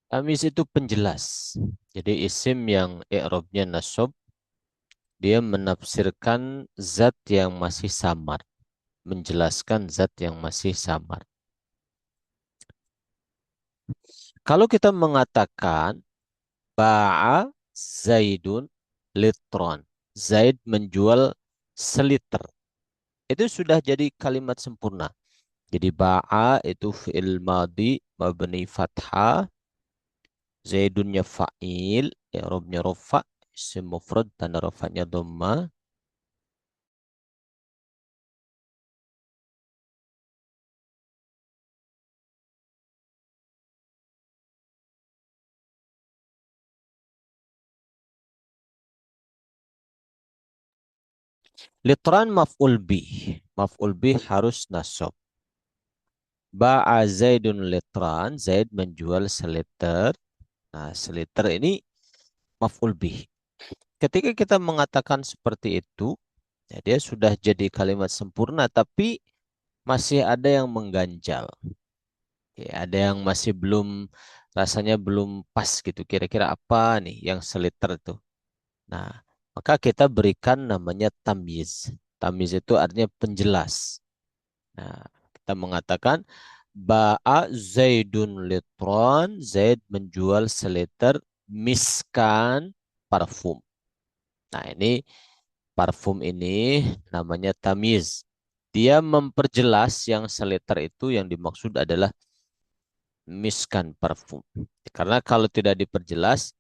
Tamyiz itu penjelas. Jadi isim yang i'rabnya nasab, dia menafsirkan zat yang masih samar, menjelaskan zat yang masih samar. Kalau kita mengatakan ba'a Zaidun litron, Zaid menjual seliter, itu sudah jadi kalimat sempurna. Jadi ba'a itu fi'il madhi mabni fathah, Zaidunnya fa'il, i'rabnya rafa, isim mufrad tanda rafanya dhamma. Litran maf'ul bih. Maf'ul bih harus nasab. Ba'a Zaidun litran, Zaid menjual seliter. Nah, seliter ini maf'ul bih. Ketika kita mengatakan seperti itu, ya dia sudah jadi kalimat sempurna, tapi masih ada yang mengganjal. Ya, ada yang masih belum, rasanya belum pas gitu. Kira-kira apa nih yang seliter itu? Nah, maka kita berikan namanya tamyiz. Tamyiz itu artinya penjelas. Nah, kita mengatakan ba'a Zaidun litron, Zaid menjual seliter miskan parfum. Nah, ini parfum ini namanya tamyiz. Dia memperjelas yang seliter itu yang dimaksud adalah miskan parfum. Karena kalau tidak diperjelas,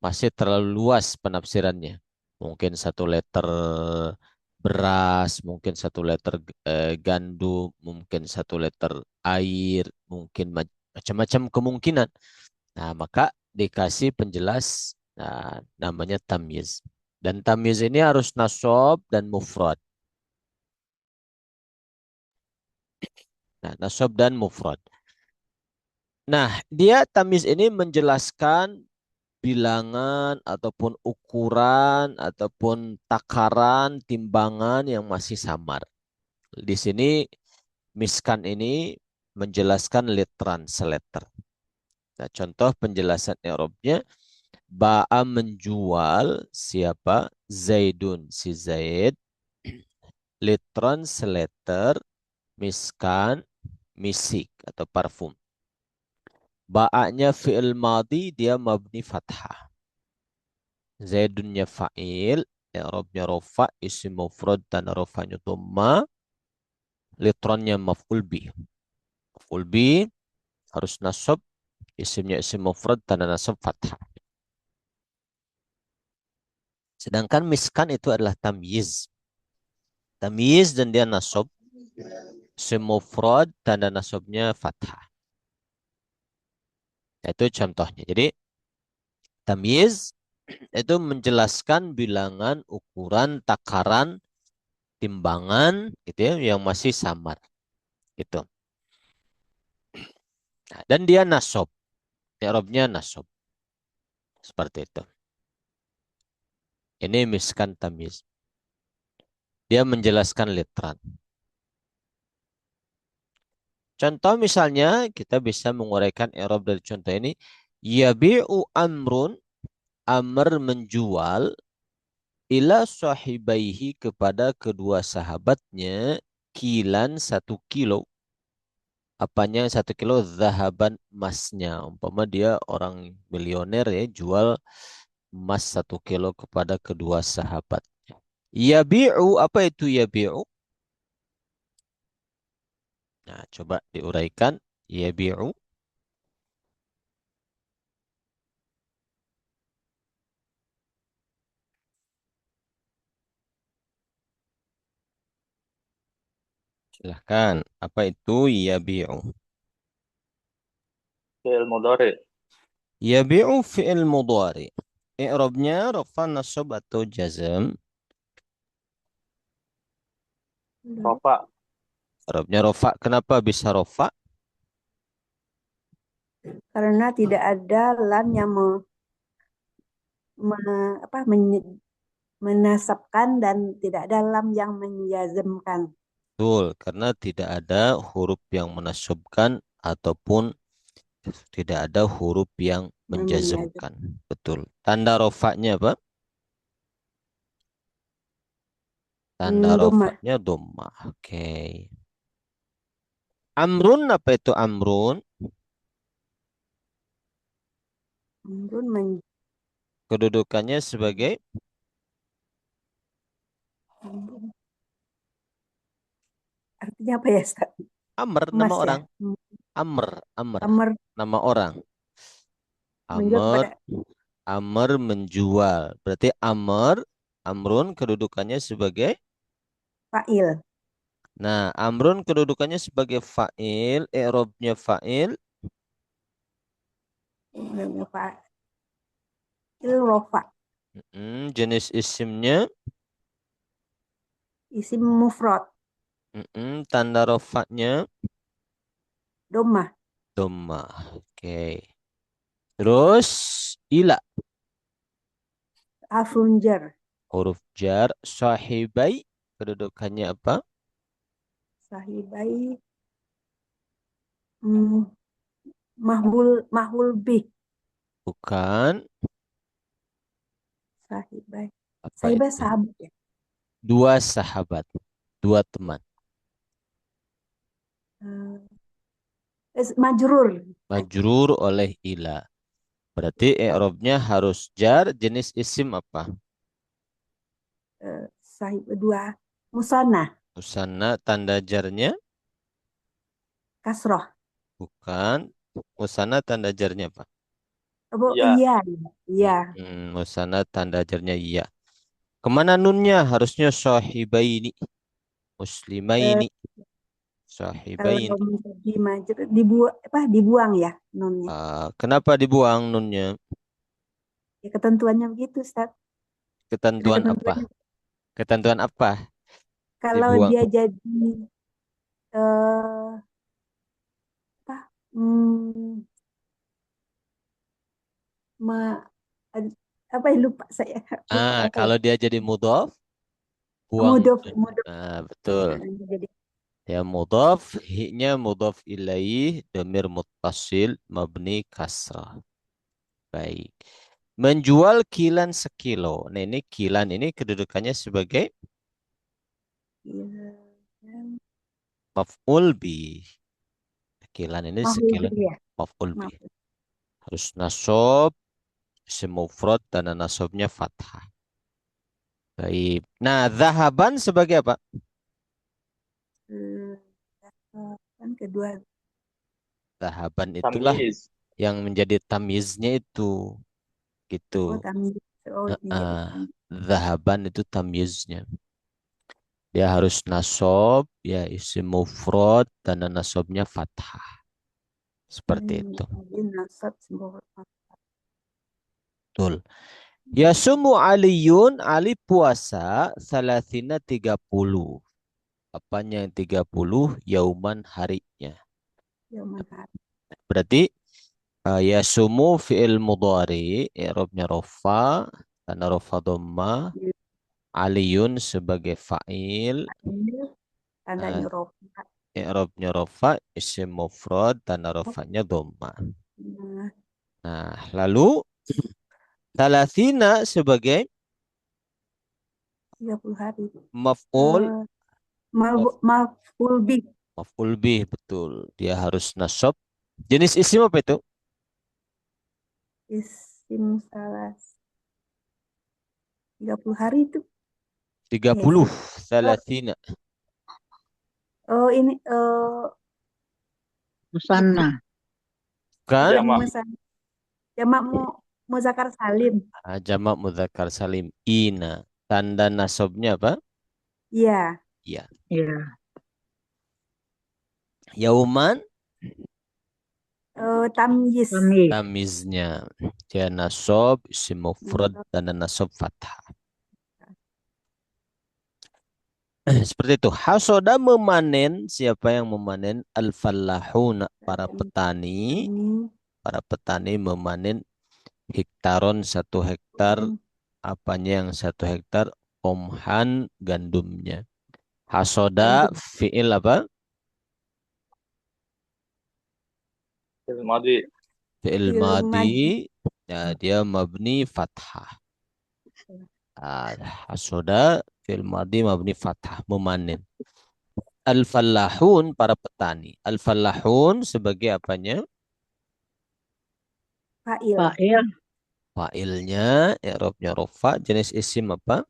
masih terlalu luas penafsirannya. Mungkin satu liter beras, mungkin satu liter gandum, mungkin satu liter air, mungkin macam-macam kemungkinan. Nah, maka dikasih penjelas, nah, namanya tamyiz. Dan tamyiz ini harus nasab dan mufrad. Nah, nasab dan mufrad. Nah, dia tamyiz ini menjelaskan bilangan ataupun ukuran ataupun takaran timbangan yang masih samar. Di sini miskan ini menjelaskan literan seleter. Nah, contoh penjelasan Eropnya, Ba'a menjual siapa? Zaidun, si Zaid, litron seleter, miskan, misik atau parfum. Ba'anya fi'il madhi, dia mabni fathah. Zaidunnya fa'il, i'rabnya rofa, isim mufrad dan rofanya dhamma, litronnya maf'ul bih. Maf'ul bih harus nasab, isimnya isim mufrad tanda nasab fathah. Sedangkan miskan itu adalah tamyiz. Tamyiz dan dia nasab, isim mufrad tanda nasabnya fathah. Itu contohnya. Jadi tamyiz itu menjelaskan bilangan, ukuran, takaran, timbangan gitu ya yang masih samar gitu. Nah, dan dia nasab, i'rabnya nasab seperti itu. Ini miskan tamyiz. Dia menjelaskan literan. Contoh misalnya kita bisa menguraikan i'rab dari contoh ini. Yabi'u amrun, Amr menjual ila sahibaihi kepada kedua sahabatnya kilan 1 kilo. Apanya 1 kilo? Zahaban, emasnya. Umpama dia orang milioner ya, jual emas 1 kilo kepada kedua sahabat. Yabi'u, apa itu yabi'u? Nah, coba diuraikan. Yabi'u. Silahkan. Apa itu yabi'u? Fi'il mudhari. Yabi'u fi'il mudhari. I'rabnya rafa nasab atau jazam. Rofa. I'rabnya rafa. Kenapa bisa rafa? Karena tidak ada lam yang me- apa, menasabkan dan tidak ada lam yang menjazmkan. Betul, karena tidak ada huruf yang menasabkan ataupun Tidak ada huruf yang menjazm. menjazmkan. Betul. Tanda rofaknya apa? Tanda Dhammah. rofaknya dhammah. Oke. Amrun, apa itu amrun? Amrun Kedudukannya sebagai artinya apa ya, Ustaz? amr, nama Emas ya. orang. Amr, amr, Amr nama orang. menjual Amr, kepada amr menjual. Berarti amr, amrun kedudukannya sebagai. fa'il. Nah, amrun kedudukannya sebagai fa'il, i'rabnya fa'il. Fa'il rofa. Jenis isimnya, Isim mufrad. tanda rofaknya Dhammah. dhammah. Oke. Terus ila, Harfun jar. huruf jar, sahibai kedudukannya apa? Sahibai. Hmm, mahul bih. Bukan. Sahibai. Apa Sahibai itu? sahabat ya. Dua sahabat, dua teman. Majrur. Majrur oleh ila. Berarti i'rabnya harus jar, jenis isim apa? Sahib dua. Musanna. Musanna, tanda jarnya Kasroh. bukan. Musanna tanda jarnya apa? Ya. Iya. Iya. Musanna tanda jarnya iya. Kemana nunnya? Harusnya sahibaini, Eh, muslimaini, kalau sahibaini. menjadi majrur dibuang ya nunnya. Kenapa dibuang nunnya? Ya ketentuannya begitu, Ustaz. Ada Ketentuan apa? ketentuannya. Ketentuan apa? Kalau Dibuang. dia jadi eh apa? Hmm, ma, apa ya lupa saya. Lupa apa ya? Kalau dia jadi mudhof, buang Mudof, nun. mudof. Betul. Jadi Ya mudhof, hi-nya mudhof ilaih, domir muttasil, mabni kasrah. Baik. Menjual kilan sekilo. Nah ini kilan ini kedudukannya sebagai ya, maf'ul bih. Kilan ini mahul sekilo gitu ya. maf'ul bih. Maaf. Harus nasob, isim mufrad dan nasobnya fathah. Baik. Nah, zahaban sebagai apa? Eh, kan kedua. Zahaban itulah Tamyiz. yang menjadi tamyiznya itu. Gitu. Oh, tamyiz. Oh, menjadi Heeh. tamyiz. Zahaban itu tamyiznya. Dia harus nasob, ya isim mufrad dan nasobnya fathah. Seperti itu. Jadi nasab sebuah Betul. Yasumu Aliyun, Ali puasa salatina 30. Apanya yang 30? Yauman harinya. zaman hari. Berarti yasumu fi'il mudhari, i'rabnya rofa, karena rofa dhamma, Aliyun sebagai fa'il, Ini eh, tandanya rofa. i'rabnya rofa, isim mufrad, tanda rofanya dhamma. Nah, Nah, lalu salatina sebagai 30 hari. maf'ul, Eh, Maf'ul bih. maf'ul bih, betul. Dia harus nasab. Jenis isim apa itu? Isim salas 30 hari itu. Ya, 30 isim. Oh, salatina. oh, ini Musanna. Kan? Jamak. jamak muzakkar salim. Jamak mudzakkar salim. Ina. Tanda nasabnya apa? Iya. Iya. Ya. Yauman Tamyiz. Tamyiz. tamiznya. Dia nasab, isim mufrad, dan nasab fathah. Seperti itu. Hasoda memanen. Siapa yang memanen? Al-fallahuna. Para petani. Ini Para petani memanen hektaron 1 hektar. Apanya yang 1 hektar? Omhan gandumnya. Hasoda gandum. fi'il apa? Fi'il madhi. Fi'il Fi'il madi, madi. ya, dia mabni fathah. Hasoda fi'il madi mabni fathah, memanen. Al-fallahun, para petani. Al-fallahun sebagai apanya? Fa'il. Fa'il. Fa'ilnya, i'rabnya rofa, jenis isim apa?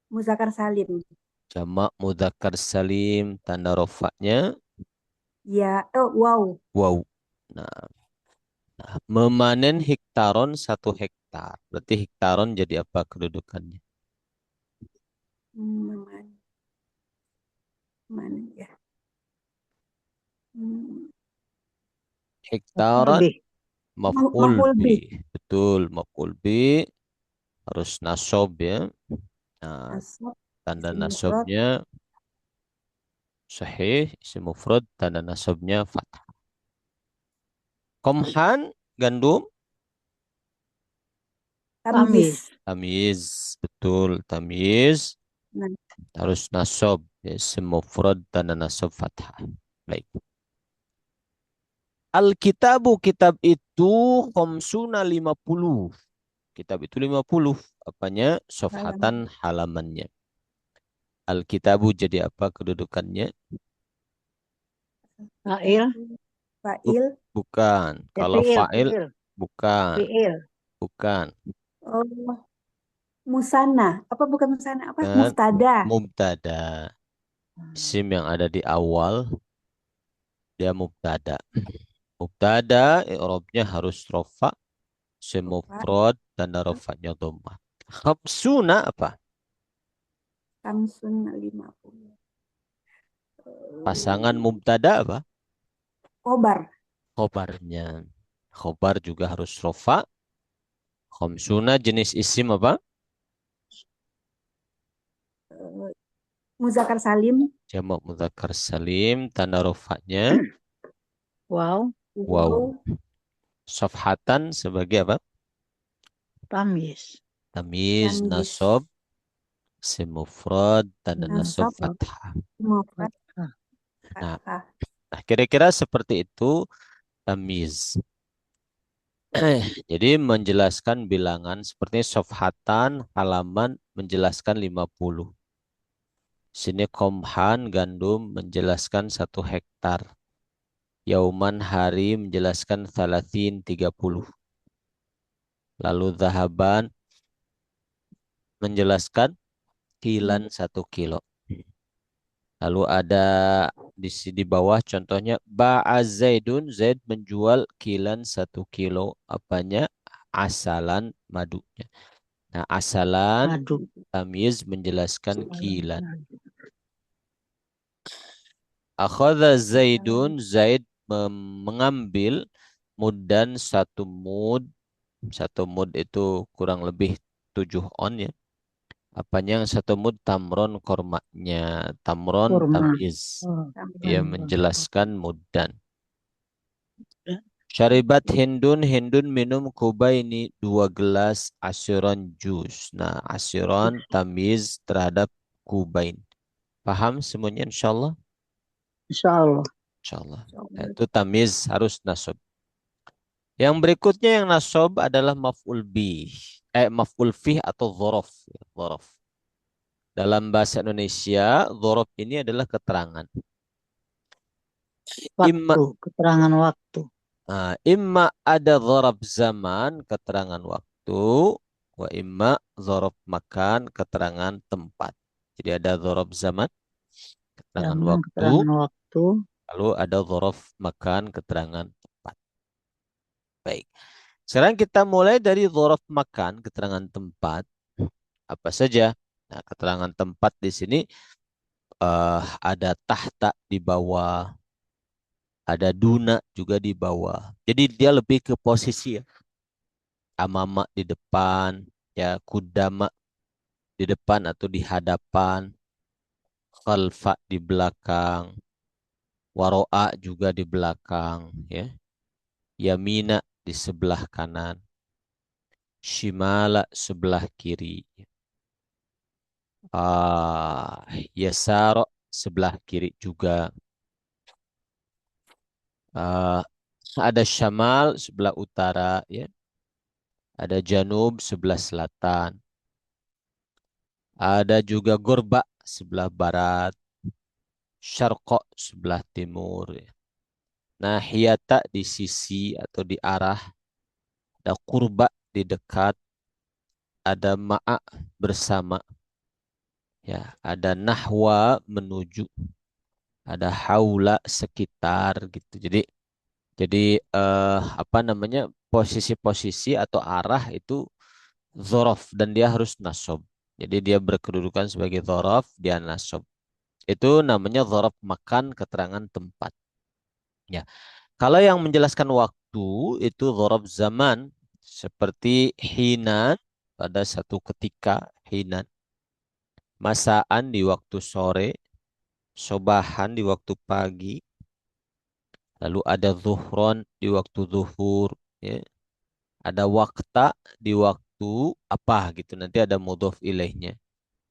Muzakkar salim. Jamak mudzakkar salim, tanda rofaknya Ya, oh, wow. waw. Nah, memanen hektaron 1 hektar. Berarti hektaron jadi apa kedudukannya? Mana, mana ya? Hmm, Hektaran Lebih. maf'ul Maf'ul bi. bih. Betul, maf'ul bi harus nasob ya. Nah, Nasab, tanda isim mufrad, nasabnya sahih, isim mufrad, tanda nasabnya fathah. Komhan, gandum, tamyiz. Tamis. tamiz. Betul, tamiz Nah, harus nasob, ya, isim mufrad, tanda nasab fathah. Baik. Alkitabu, kitab itu khamsuna 50. Kitab itu 50. Apanya? halaman. Sofhatan, halamannya. Alkitabu jadi apa kedudukannya? Fa'il. Fa'il. Bukan. Kalau Fi'il. fa'il, Fi'il. bukan. Fi'il. Bukan. Oh, musana. Apa bukan musana? Apa? Dan Muftada. mubtada. Isim yang ada di awal, dia mubtada. Mubtada, i'rabnya harus rofa, isim Rupa. mufrad, tanda rofanya dhammah. Khamsuna apa? Samsun 50. Pasangan mubtada apa? Kobar. Khobarnya. Khobar juga harus rofa. Khamsuna jenis isim apa? Muzakkar salim. Jamak mudzakkar salim, tanda rofaknya Wow. waw. Wow. Sofhatan sebagai apa? Tamis. Tamiz, Tamyiz. nasob, isim mufrad, tanda nasob Nasab. fathah. Mufrad. Nah, Fathah. kira-kira seperti itu tamiz. Jadi menjelaskan bilangan seperti sofhatan, halaman menjelaskan 50. Sini komhan, gandum menjelaskan 1 hektar. Yauman, hari menjelaskan 30. Lalu zahaban menjelaskan kilan 1 kilo. Lalu ada di bawah contohnya ba'a Zaidun, Zaid menjual kilan 1 kilo. Apanya? Asalan, madunya. Nah, asalan Madu. tamyiz menjelaskan kilan. Akhadha Zaidun, Zaid mengambil muddan 1 mud. 1 mud itu kurang lebih 7 on ya. Apanya yang 1 mud? Tamron, kormaknya. Tamron Kurma. tamyiz. Oh. Ia Tamron. menjelaskan muddan. Ya. Syaribat Hindun, Hindun minum kubaini 2 gelas asyron jus. Nah, asyron tamyiz terhadap kubain. Paham semuanya insyaallah? Insyaallah. Insyaallah. Ya, itu tamyiz harus nasab. Yang berikutnya yang nasab adalah maf'ul bih. Maf'ul fih atau dhorof. Dhorof. Dalam bahasa Indonesia, dhorof ini adalah keterangan. Imma, Waktu. Keterangan waktu. imma ada dhorof zaman, keterangan waktu. Wa imma dhorof makan, keterangan tempat. Jadi ada dhorof zaman, keterangan Zaman. waktu. Keterangan waktu. Lalu ada dhorof makan, keterangan tempat. Baik. Sekarang kita mulai dari dhorof makan, keterangan tempat. Apa saja? Nah, keterangan tempat di sini ada tahta di bawah, ada duna juga di bawah. Jadi dia lebih ke posisi ya. Amama di depan, ya kudama di depan atau di hadapan, khalfa di belakang, waro'a juga di belakang, ya. Yamina di sebelah kanan, shimala sebelah kiri. Yasaro sebelah kiri juga. Ada syamal sebelah utara, ya. Ada janub sebelah selatan. Ada juga gurba sebelah barat. Syarqa sebelah timur, ya. Nah, hiyata di sisi atau di arah. Ada kurba di dekat. Ada ma'a bersama. Ya, ada nahwa menuju. Ada haula sekitar gitu. Jadi apa namanya, posisi-posisi atau arah itu dzaraf dan dia harus nasab. Jadi dia berkedudukan sebagai dzaraf, dia nasab. Itu namanya dzaraf makan, keterangan tempat. Ya. Kalau yang menjelaskan waktu itu dzaraf zaman, seperti hinan pada satu ketika, hinan masaan di waktu sore, sobahan di waktu pagi, lalu ada zuhron di waktu zuhur, ya. Ada wakta di waktu apa gitu. Nanti ada mudhof ilaihnya.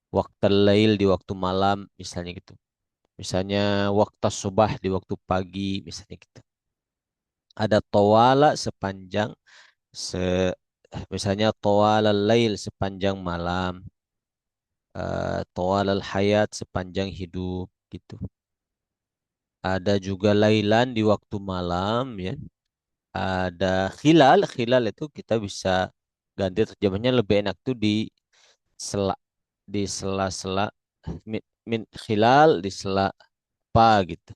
Waktu lail di waktu malam misalnya gitu. Misalnya waktu subah di waktu pagi misalnya gitu. Ada tawala sepanjang se misalnya tawala lail sepanjang malam, tawala hayat sepanjang hidup gitu. Ada juga lailan di waktu malam, ya. Ada khilal, khilal itu kita bisa ganti terjemahnya lebih enak tuh sela di sela-sela, min khilal di sela apa gitu.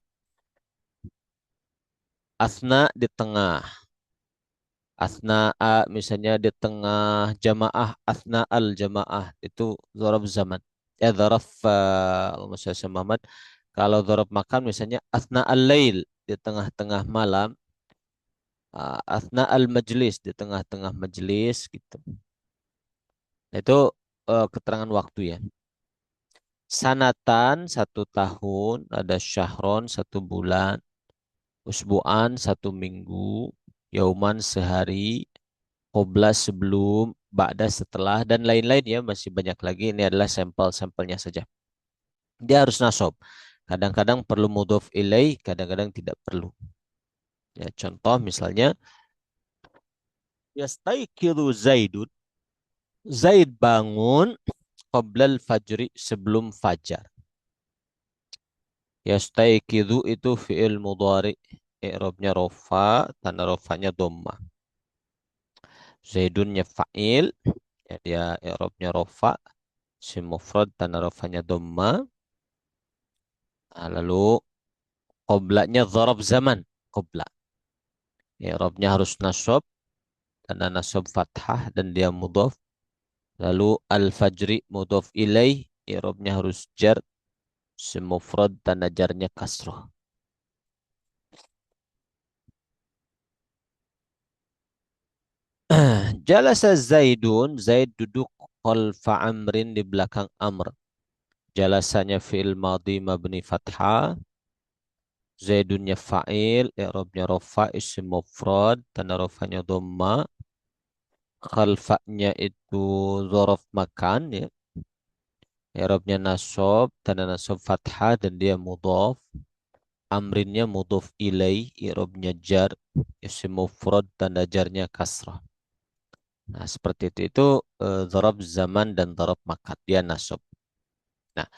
Asna di tengah. Asna misalnya di tengah jamaah, asna al jamaah itu dzaraf zaman. Dzaraf Allahumma shalli ala Muhammad. Kalau dzaraf makan misalnya asna al-lail di tengah-tengah malam, asna al-majlis di tengah-tengah majelis gitu. Itu keterangan waktu, ya. Sanatan satu tahun, ada syahron satu bulan, usbu'an satu minggu, yauman sehari, qobla sebelum, ba'da setelah, dan lain-lain, ya. Masih banyak lagi. Ini adalah sampel-sampelnya saja. Dia harus nasab. Kadang-kadang perlu mudhof ilaih, kadang-kadang tidak perlu. Ya, contoh misalnya yastaiqidu Zaidun. Zaid bangun qoblal fajri, sebelum fajar. Yastaiqidu itu fi'il mudhari. I'rabnya rofa, tanda rofanya dhamma. Zaidunnya fa'il, ya, dia i'rabnya rofa, si mufrad tanda rofanya dhamma. Nah, lalu qoblanya dzaraf zaman, qobla. I'rabnya harus nasab, tanda nasab fathah dan dia mudhaf. Lalu al-fajri mudhaf ilaih, i'rabnya harus jar, si mufrad tanda jarnya kasrah. Jalasa Zaidun, Zaid duduk khalfa Amrin di belakang Amr. Jalasanya fi'il madhi mabni fathah. Zaidunnya fa'il, i'rabnya rafa, isim mufrad, tanda rafanya dhamma. Khalfanya itu dzaraf makan, ya. I'rabnya nasab, tanda nasab fathah dan dia mudhaf. Amrinnya mudhaf ilaih, i'rabnya jar, isim mufrad, tanda jarnya kasrah. Nah, seperti itu. Itu dzaraf zaman dan dzaraf makan. Dia nasab. Nah,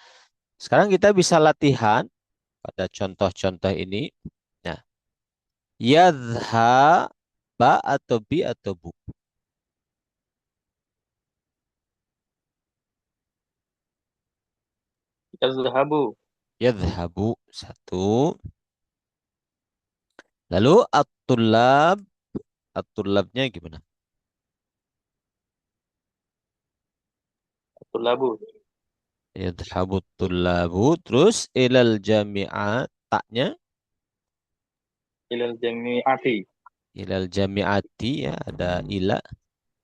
sekarang kita bisa latihan pada contoh-contoh ini. Nah, yadha, ba atau bi atau bu. Yazhabu. Yadhabu satu. Lalu at-tullab, at-tullabnya gimana? Tulabu. Yadhabu tullabu. Terus ilal jami'at, taknya Ilal jami'ati. ilal jami'ati, ya, ada ila.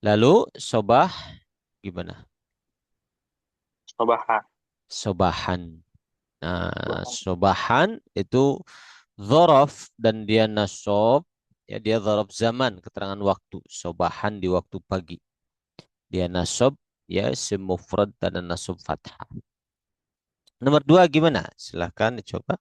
Lalu sobah gimana? Sobaha. Sobahan. Nah, sobahan itu dzaraf dan dia nasab, ya, dia dzaraf zaman, keterangan waktu. Sobahan di waktu pagi. Dia nasab, ya, isim mufrad dan nasab fathah. Nomor dua gimana? Silahkan dicoba.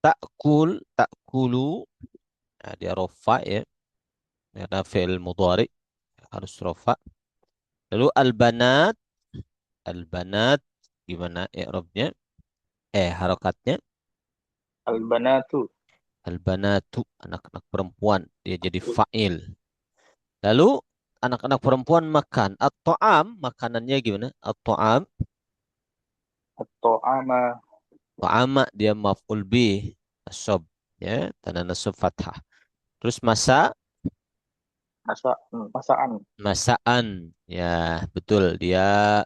ta'kul, ta'kulu, nah, dia rofa ya, karena fi'il mudhari harus rofa. Lalu al-banat, al-banat gimana i'rabnya? Harokatnya. Al-banatu. Al-banatu, anak-anak perempuan, dia jadi fa'il. Lalu anak-anak perempuan makan. At-ta'am, makanannya gimana? At-ta'am, At-ta'ama. ta'ama dia maf'ul bih, nasab, ya, tanda nasab fathah. Terus masa, Masaan. masaan, ya betul, dia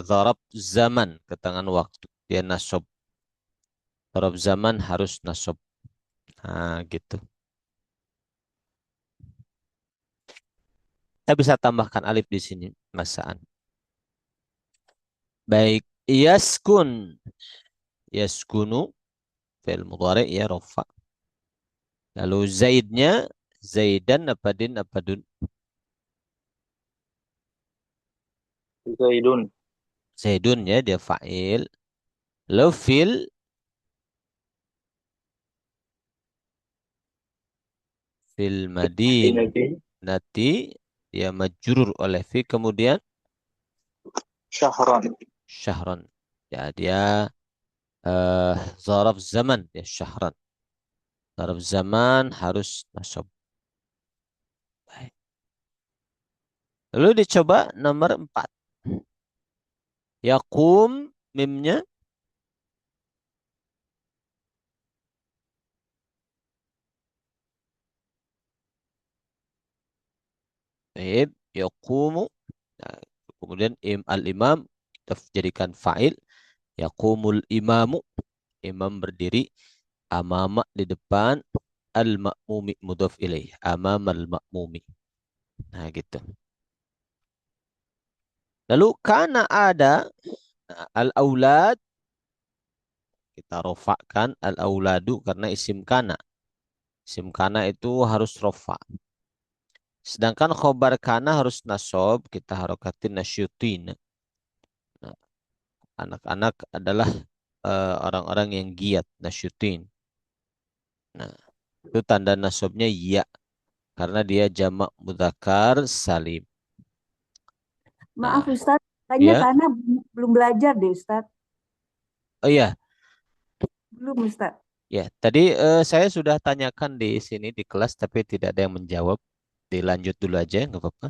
zarab zaman, ketangan waktu. Dia nasab. Zarab zaman harus nasab. Nah, gitu. Kita bisa tambahkan alif di sini, masaan. Baik, yaskun. Yaskunu, fi'il mudhari ya rafa. Lalu zaidnya, zaidan apa din apa dun? Zaidun. Zaidun ya, dia fa'il. Lalu fil madin Inati. nanti dia majrur oleh fi, kemudian Syahran. syahran. Ya, dia eh zaraf zaman, ya syahran. Zaraf zaman harus nasab. Baik. Lalu dicoba nomor 4. Yakum, mimnya. Baik, yakumu. Nah, kemudian al-imam kita jadikan fa'il. Yakumul imamu, imam berdiri. Amama di depan, al-ma'mumi mudhaf ilaih. Amam al-ma'mumi. Nah, gitu. Lalu karena ada al-aulad, kita rofakkan al-auladu karena isim kana. Isim kana itu harus rofa. Sedangkan khobar kana harus nasob, kita harokatin nasyutin. Nah, anak-anak adalah orang-orang yang giat, nasyutin. Nah, itu tanda nasobnya ya, karena dia jamak mudzakkar salim. Maaf Nah, Ustadz, kayaknya ya, karena belum belajar deh Ustadz. oh iya, Belum Ustadz. ya. Tadi saya sudah tanyakan di sini di kelas, tapi tidak ada yang menjawab. Dilanjut dulu aja, nggak apa-apa.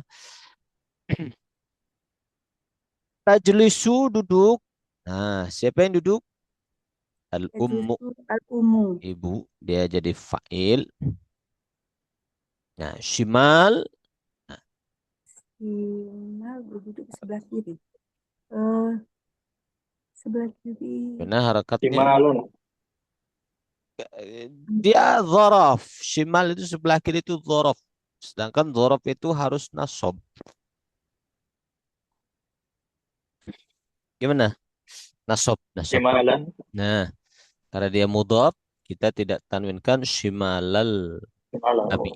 Tajlisu, duduk. Nah, siapa yang duduk? Al-ummu, Yajlisu al-umu. ibu. Dia jadi fa'il. Nah, shimal. Nah, Simal berduduk di sebelah kiri. Eh, sebelah kiri. karena harakatnya Simalun. dia dhorof. Shimal itu sebelah kiri itu dhorof. Sedangkan dhorof itu harus nasob. Gimana? Nasob, nasob. Simalan. Nah, karena dia mudhaf, kita tidak tanwinkan shimalal Simalan. abi.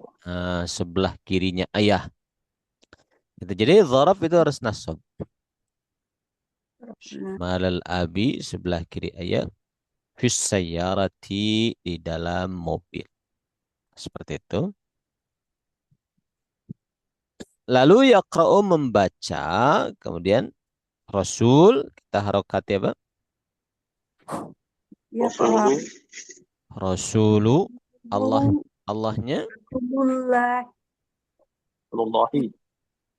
Sebelah kirinya ayah. Gitu. Jadi dhorof itu harus nasob. Nah, Shimalal abi, sebelah kiri ayah. Fis sayyarati, di dalam mobil. Seperti itu. Lalu yaqra'u, membaca, kemudian Rasul, kita harokati apa? ya kalau Rasuluhu. Rasulu, Allah, Allahnya, Rasulullah Allahi.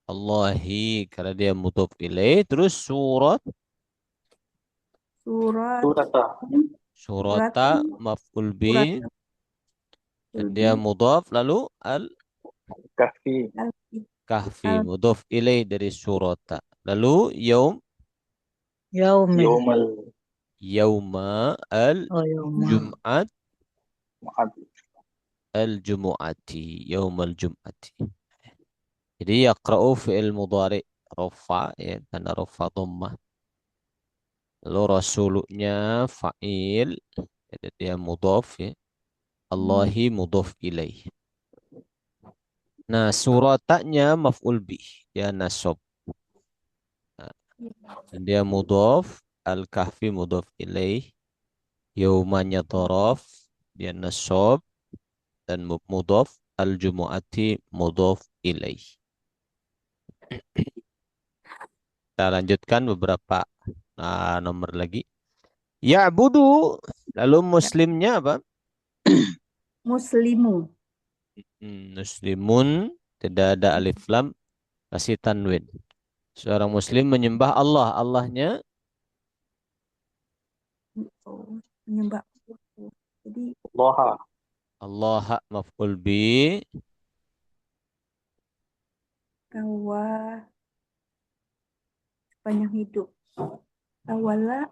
Allahi, karena dia mudhof ilaih. Terus surat, surat Surata. surat surata, maf'ul surat bih, dan dia lebih mudhof. Lalu Kahfi. al-kahfi, al mudhof ilaih dari surata. Lalu Yaumil. Yaumal yauma, Oh, yauma. al-jum'at, Ma'ad. al-jumu'ati, yaumal jum'ati. Jadi yaqra'u fi'il mudhari rafa, ya, tanda rafa dhammah. Lalu rasulunya fa'il, jadi dia mudhaf ya. Allahi mudhaf ilaih. Nah, suratanya maf'ul bih, dia nasab. Nah, dan dia mudhaf, al-kahfi mudhaf ilaih, Yaumanya dhorof, dia nasab dan mudhaf. Al-jumu'ati mudhaf ilaih. Kita lanjutkan beberapa nomor lagi. Ya'budu, lalu muslimnya apa? Muslimu. Muslimun, tidak ada alif lam, kasih tanwin. Seorang muslim menyembah Allah. Allahnya Oh, menyembah. Jadi Allah. Allah maf'ul bi. kawa sepanjang hidup. Awala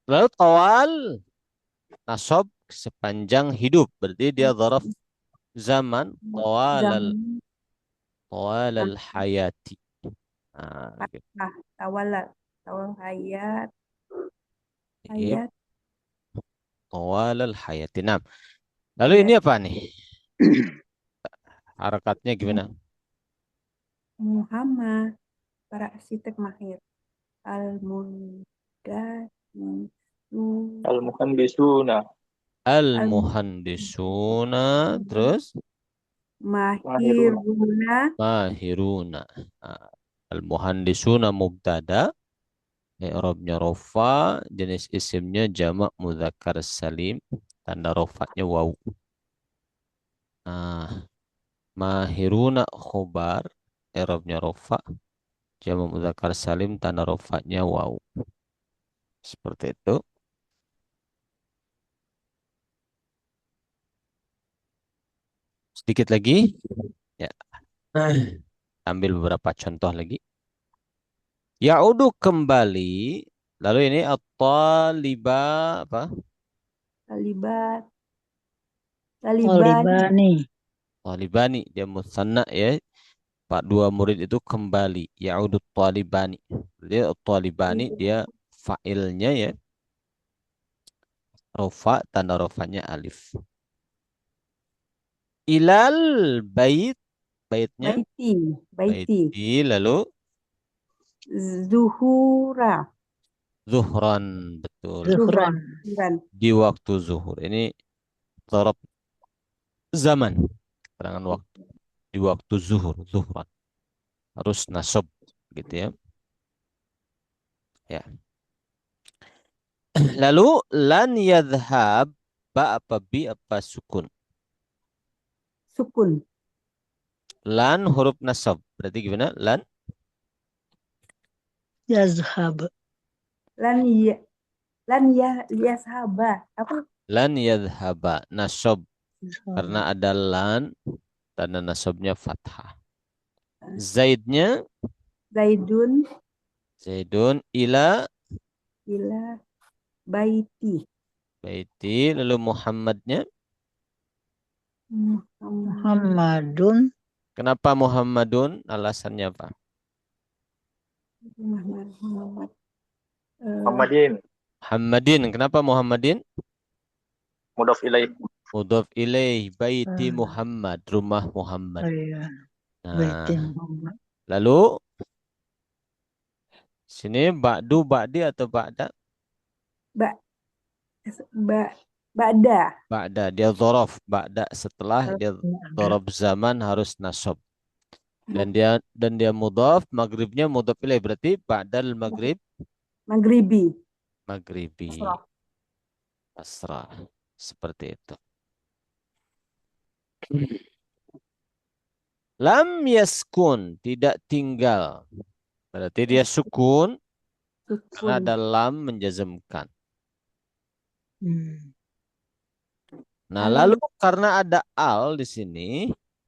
Lalu tawal, nasab sepanjang hidup. Berarti dia zaraf zaman. zaman Tawalal hayati. Gitu. awala awal hayat Ib, hayat tawalal hayati. Nah, lalu hayat ini apa nih? Harakatnya gimana? Muhammad, para arsitek mahir. Al-Mundahisu Al-muhandisuna. Al-muhandisuna, terus Mahiruna. Mahiruna mahiruna. Ah, Al-muhandisuna mubtada, i'rabnya rofa, jenis isimnya jamak mudzakkar salim, tanda rofanya waw. Nah, mahiruna khobar, i'rabnya rofa, jamak mudzakkar salim, tanda rofanya waw. Seperti itu. Sedikit lagi. Ya. Ambil beberapa contoh lagi. Ya'udu kembali. Lalu ini at-taliba apa? Talibat Talibani Talibani. Talibani, dia musanna ya. Pak dua murid itu kembali. Ya'udu talibani. Dia talibani, dia fa'ilnya ya. Rofa, tanda rofanya alif. Ilal bait, baitnya Baiti Baiti baiti, lalu Zuhura zuhran, betul. Zuhran Zuhran. Zuhran Di waktu zuhur. Ini zarab zaman, keterangan waktu. Di waktu zuhur, zuhran. Harus nasab gitu ya. Ya. Lalu lan yadhhab, ba apa bi apa sukun. Sukun Lan huruf nasab. Berarti gimana? Lan Yazhab. lan ya lan ya yashabah apa lan yadhhaba nasab Yazhab. karena ada lan, tanda nasabnya fathah. Zaidnya Zaidun Zaidun ila ila baiti baiti, lalu Muhammadnya. Muhammad Muhammadun. Kenapa Muhammadun? Alasannya apa? Muhammad Muhammadin. Muhammadin. Kenapa Muhammadin? Mudhaf ilaih. Mudhaf ilaih, baiti Ah, Muhammad, rumah Muhammad. iya. Baiti Nah, Muhammad. lalu sini ba'du, ba'di atau ba'da? ba ba ba'da Ba'da, dia dhorof. Ba'da setelah, dia Ada. dhorof zaman harus nasab. Dan dia mudhaf, maghribnya mudhaf ilaih. Berarti ba'dal maghrib, Maghribi maghribi, Asraf. asrah. Seperti itu. Lam yaskun, tidak tinggal. Berarti dia sukun, karena Sukun ada lam menjazmkan. Hmm. Nah, Al- lalu karena ada al di sini,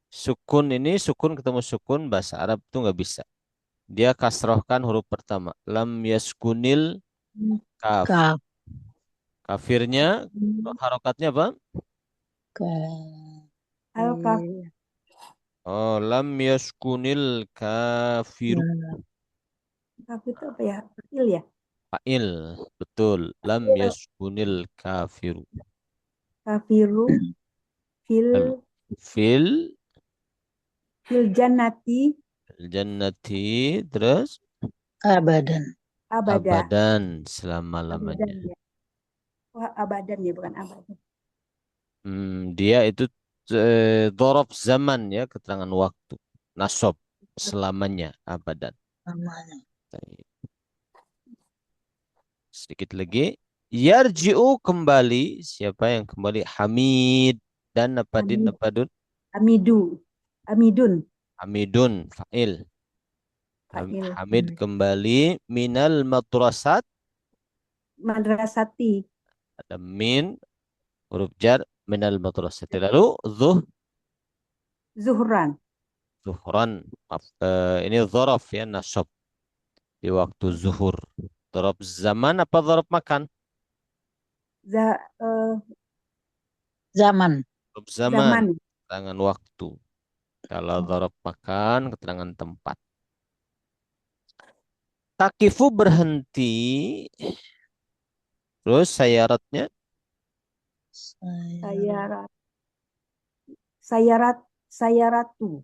sukun ini, sukun ketemu sukun, bahasa Arab itu nggak bisa. Dia kasrohkan huruf pertama. Lam yaskunil kaf. Kaf. Kafirnya, harokatnya apa? Ka. Al-Kaf Oh, lam yaskunil kafiru. Ya. Kafir itu apa ya? Fa'il ya? Fa'il. Betul. Lam Fa'il. yaskunil kafiru. Kafiru fil Lalu. Fil fil jannati jannati. Terus. Abadan. abada. Abadan. Abadan Selama-lamanya. ya. Wah, abadan ya, bukan abadan. Dia itu dhorof zaman ya. Keterangan waktu. Nasob. Selamanya. Abadan. Namanya. Sedikit lagi. Yarji'u kembali. Siapa yang kembali? Hamid. Dan apa din? Hamid, Apa dun? Hamidu, Hamidun, Hamidun. Fa'il. fa'il. Hamid kembali. Minal madrasat. Madrasati, Ada min. Huruf jar. Minal madrasati. Lalu. Zuhran, Zuhran. Maaf. Ini dhorof ya. Nasob. Di waktu zuhur. Dhorof zaman apa dhorof makan? za, eh, Zaman. Dhorof zaman. zaman, Keterangan waktu. Kalau dhorof makan. Keterangan tempat. Takifu berhenti. Terus sayaratnya. Saya. sayarat, sayarat, sayaratu,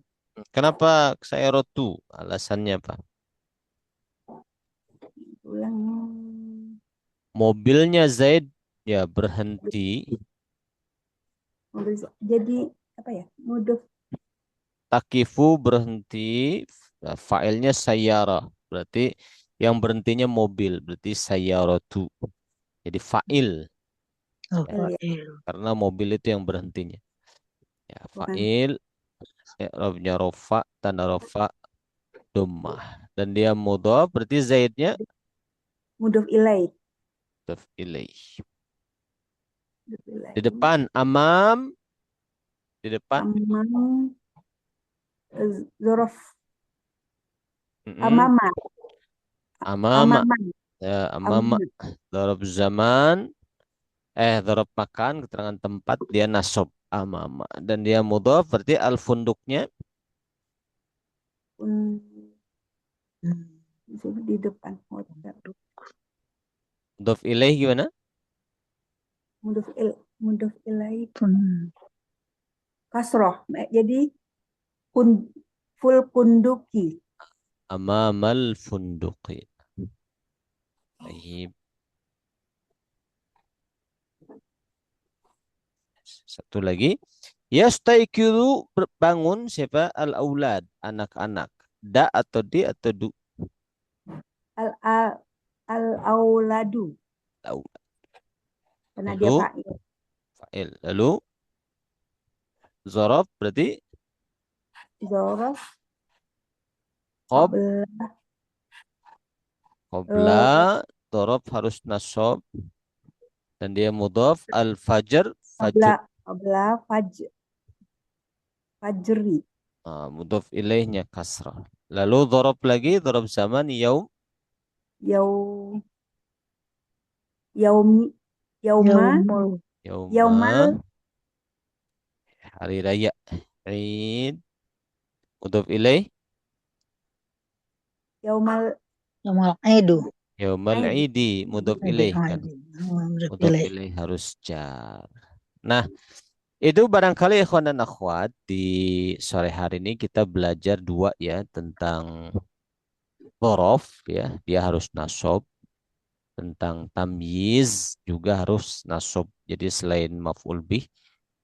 Kenapa sayarotu? Alasannya apa? ulang, Mobilnya Zaid ya berhenti. jadi apa ya? Muduf, Takifu berhenti. Nah, failnya sayara. Berarti yang berhentinya mobil. Berarti sayarotu. Jadi fail. Oh, Ya, fa'il ya, fa'il. karena mobil itu yang berhentinya. Ya, bukan fail. I'rabnya rofa. Tanda rofa. Dhammah. Dan dia mudhaf. Berarti Zaidnya. muduf ilaih, Mudhaf ilaih. muduf Di ilaih. depan. Amam. Di depan. Amam, zorof, Mm-mm. amama, Amama. amama, Ya, amama. amama, Dhorob zaman. Dhorob makan. Keterangan tempat. Dia nasob. Amama. Dan dia mudhaf. Berarti al-funduknya. pun Hmm. di depan hotel, Mudhaf ilaih gimana? muduf ilaih, Pun. kasroh, jadi kun, full kunduki, Amamal funduki. Baik. Satu lagi. Yastaikiru bangun siapa? Al-aulad. Anak-anak. Da atau di atau du? al al al auladu, Aulad. karena dia Lalu. fa'il, Fa'il. Lalu. Zorof berarti. zorof, Qob. qabla, Qobla. eh, Zorof harus nasob. Dan dia mudhaf. Al-fajr. qabla, Fajr. qabla fajri, Mudhaf ilaihnya kasrah. Lalu dhorob lagi. Dhorob zaman. Yaum. yaum, yaumi, yauma, Yaumul. yaumal, Yauma. Hari raya. Eid. Mudhaf ilaih. yaumal Yaumal Aidu. Yaumal aid, idi. Mudhaf ilaih kan. Aidu. Mudhaf Mudhaf ilaih. ilaih harus jar. Nah, itu barangkali ikhwan dan akhwat di sore hari ini kita belajar dua ya tentang dhorof ya, dia harus nasob, tentang tamyiz juga harus nasob. Jadi selain maf'ul bih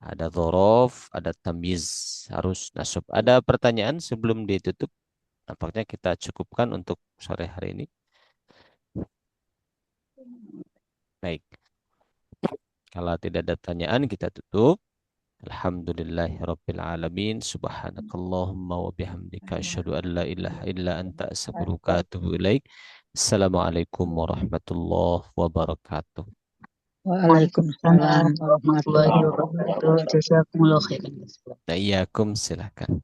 ada dhorof, ada tamyiz harus nasob. Ada pertanyaan sebelum ditutup? Nampaknya kita cukupkan untuk sore hari ini. Baik. Kalau tidak ada pertanyaan kita tutup. Alhamdulillahirabbil alamin. Subhanakallahumma wa bihamdika asyhadu an la ilaha illa anta astaghfiruka wa atubu ilaik. Assalamualaikum warahmatullahi wabarakatuh. Waalaikumsalam warahmatullahi wabarakatuh. Jazakumullah khairan. Iyakum silakan.